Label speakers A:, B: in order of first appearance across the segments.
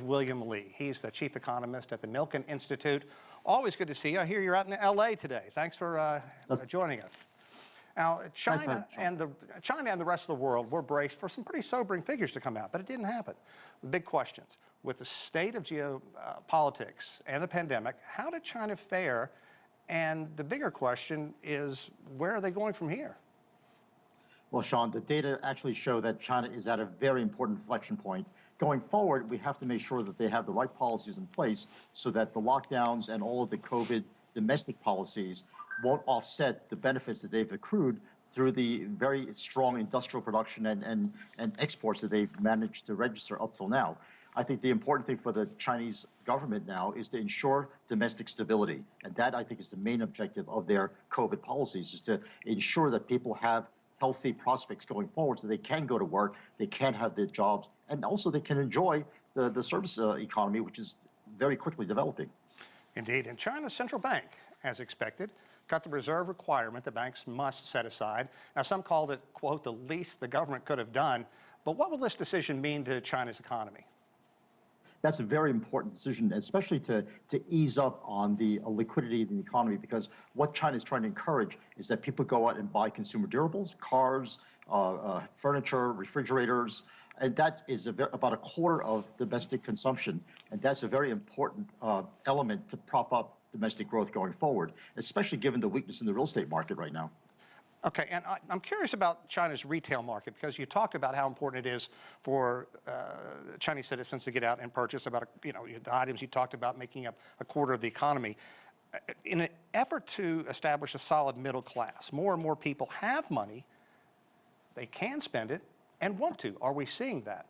A: William Lee. He's the chief economist at the Milken Institute. Always good to see you. I hear you're out in LA today. Thanks for joining us. Now, China and the rest of the world were braced for some pretty sobering figures to come out, but it didn't happen. The big questions. With the state of geopolitics and the pandemic, how did China fare? And the bigger question is, where are they going from here?
B: Well, Sean, the data actually show that China is at a very important inflection point. Going forward, we have to make sure that they have the right policies in place so that the lockdowns and all of the COVID domestic policies won't offset the benefits that they've accrued through the very strong industrial production and exports that they've managed to register up till now. I think the important thing for the Chinese government now is to ensure domestic stability. And that, I think, is the main objective of their COVID policies, is to ensure that people have healthy prospects going forward so they can go to work, they can have their jobs, and also they can enjoy the service economy, which is very quickly developing.
A: Indeed. And China's central bank, as expected, cut the reserve requirement the banks must set aside. Now, some called it, quote, the least the government could have done. But what will this decision mean to China's economy?
B: That's a very important decision, especially to ease up on the liquidity in the economy, because what China is trying to encourage is that people go out and buy consumer durables, cars, furniture, refrigerators, and that is about a quarter of domestic consumption. And that's a very important element to prop up domestic growth going forward, especially given the weakness in the real estate market right now.
A: Okay, and I'm curious about China's retail market, because you talked about how important it is for Chinese citizens to get out and purchase about, the items you talked about making up a quarter of the economy. In an effort to establish a solid middle class, more and more people have money, they can spend it and want to. Are we seeing that?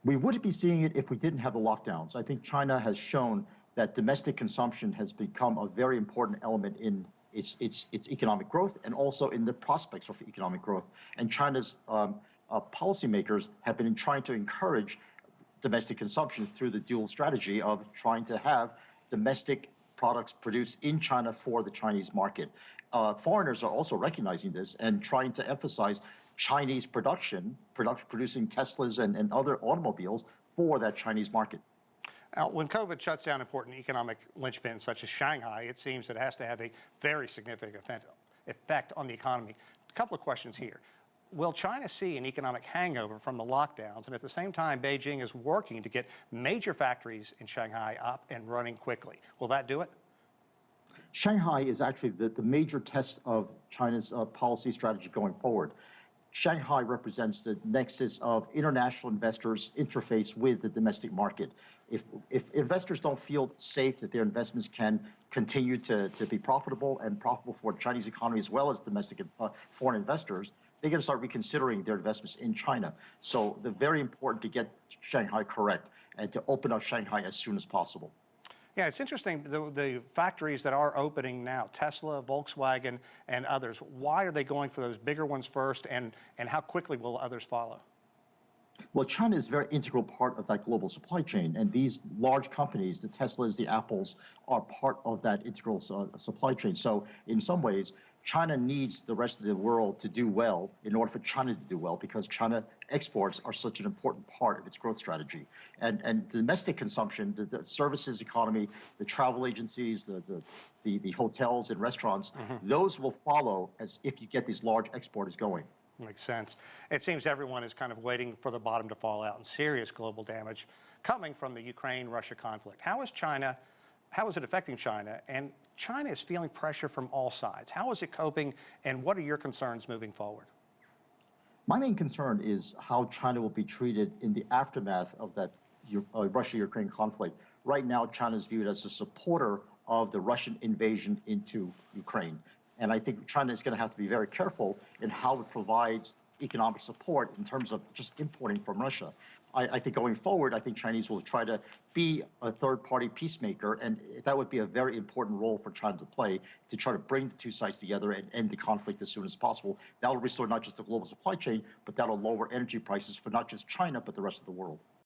B: We wouldn't be seeing it if we didn't have the lockdowns. I think China has shown that domestic consumption has become a very important element in its economic growth and also in the prospects of economic growth. And China's policymakers have been trying to encourage domestic consumption through the dual strategy of trying to have domestic products produced in China for the Chinese market. Foreigners are also recognizing this and trying to emphasize Chinese producing Teslas and other automobiles for that Chinese market.
A: Now, when COVID shuts down important economic linchpins such as Shanghai, it seems it has to have a very significant effect on the economy. A couple of questions here. Will China see an economic hangover from the lockdowns? And at the same time, Beijing is working to get major factories in Shanghai up and running quickly. Will that do it?
B: Shanghai is actually the major test of China's policy strategy going forward. Shanghai represents the nexus of international investors' interface with the domestic market. If investors don't feel safe that their investments can continue to be profitable and profitable for the Chinese economy as well as domestic foreign investors, they're going to start reconsidering their investments in China. So they're very important to get Shanghai correct and to open up Shanghai as soon as possible.
A: Yeah, it's interesting, the factories that are opening now, Tesla, Volkswagen, and others, why are they going for those bigger ones first, and how quickly will others follow?
B: Well, China is a very integral part of that global supply chain, and these large companies, the Teslas, the Apples, are part of that integral supply chain. So in some ways, China needs the rest of the world to do well in order for China to do well, because China exports are such an important part of its growth strategy. And domestic consumption, the services economy, the travel agencies, the hotels and restaurants, those will follow as if you get these large exporters going.
A: Makes sense. It seems everyone is kind of waiting for the bottom to fall out and serious global damage coming from the Ukraine-Russia conflict. How is it affecting China? And China is feeling pressure from all sides. How is it coping, and what are your concerns moving forward?
B: My main concern is how China will be treated in the aftermath of that Russia-Ukraine conflict. Right now, China is viewed as a supporter of the Russian invasion into Ukraine. And I think China is going to have to be very careful in how it provides economic support in terms of just importing from Russia. I think going forward, I think Chinese will try to be a third-party peacemaker, and that would be a very important role for China to play, to try to bring the two sides together and end the conflict as soon as possible. That will restore not just the global supply chain, but that will lower energy prices for not just China, but the rest of the world.